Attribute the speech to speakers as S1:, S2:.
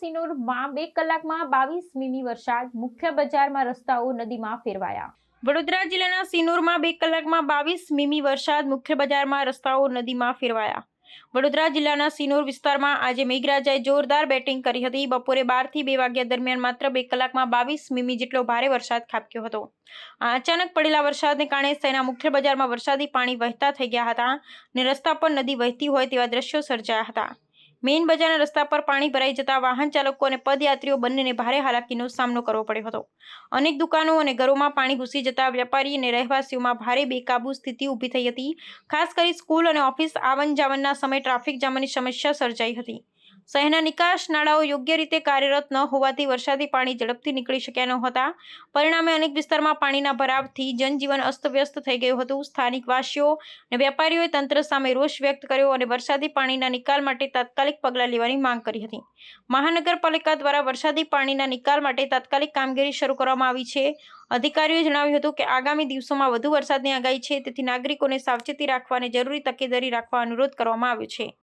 S1: સિનોરમાં 2 કલાકમાં 22 મીમી વરસાદ, મુખ્ય બજારમાં રસ્તાઓ નદીમાં ફેરવાયા। વડોદરા જિલ્લાના સિનોરમાં 2 કલાકમાં 22 મીમી વરસાદ, મુખ્ય બજારમાં રસ્તાઓ નદીમાં ફેરવાયા। વડોદરા જિલ્લાના સિનોર વિસ્તારમાં આજે મેઘરાજાએ જોરદાર બેટિંગ કરી હતી। બપોરે 12 થી 2 વાગ્યા દરમિયાન માત્ર 2 કલાકમાં 22 મીમી જેટલો ભારે વરસાદ ખાબક્યો હતો। આ અચાનક પડેલા વરસાદને કારણે શહેરના મુખ્ય બજારમાં વરસાદી પાણી વહેતા થઈ ગયા હતા અને રસ્તા પર નદી વહેતી હોય તેવા દ્રશ્યો સર્જાયા હતા। મેઇન બજારના રસ્તા પર પાણી ભરાઈ જતા વાહન ચાલકો અને પદયાત્રીઓ બંનેને ભારે હાલાકીનો સામનો કરવો પડ્યો હતો। અનેક દુકાનો અને ઘરોમાં પાણી ઘૂસી જતા વેપારી અને રહેવાસીઓમાં ભારે બેકાબૂ સ્થિતિ ઊભી થઈ હતી। ખાસ કરી સ્કૂલ અને ઓફિસ આવન જાવનના સમયે ટ્રાફિક જામની સમસ્યા સર્જાઈ હતી। શહેરના નિકાસ નાળાઓ યોગ્ય રીતે કાર્યરત ન હોવાથી વરસાદી પાણી ઝડપથી નીકળી શક્યા ન હતા। પરિણામે અનેક વિસ્તારમાં પાણીના ભરાવથી જનજીવન અસ્તવ્યસ્ત થઈ ગયું હતું। સ્થાનિક વાસીઓ અને વેપારીઓએ તંત્ર સામે રોષ વ્યક્ત કર્યો અને વરસાદી પાણીના નિકાલ માટે તાત્કાલિક પગલાં લેવાની માંગ કરી હતી। મહાનગરપાલિકા દ્વારા વરસાદી પાણીના નિકાલ માટે તાત્કાલિક કામગીરી શરૂ કરવામાં આવી છે। અધિકારીઓએ જણાવ્યું હતું કે આગામી દિવસોમાં વધુ વરસાદની આગાહી છે, તેથી નાગરિકોને સાવચેતી રાખવા અને જરૂરી તકેદારી રાખવા અનુરોધ કરવામાં આવ્યો છે।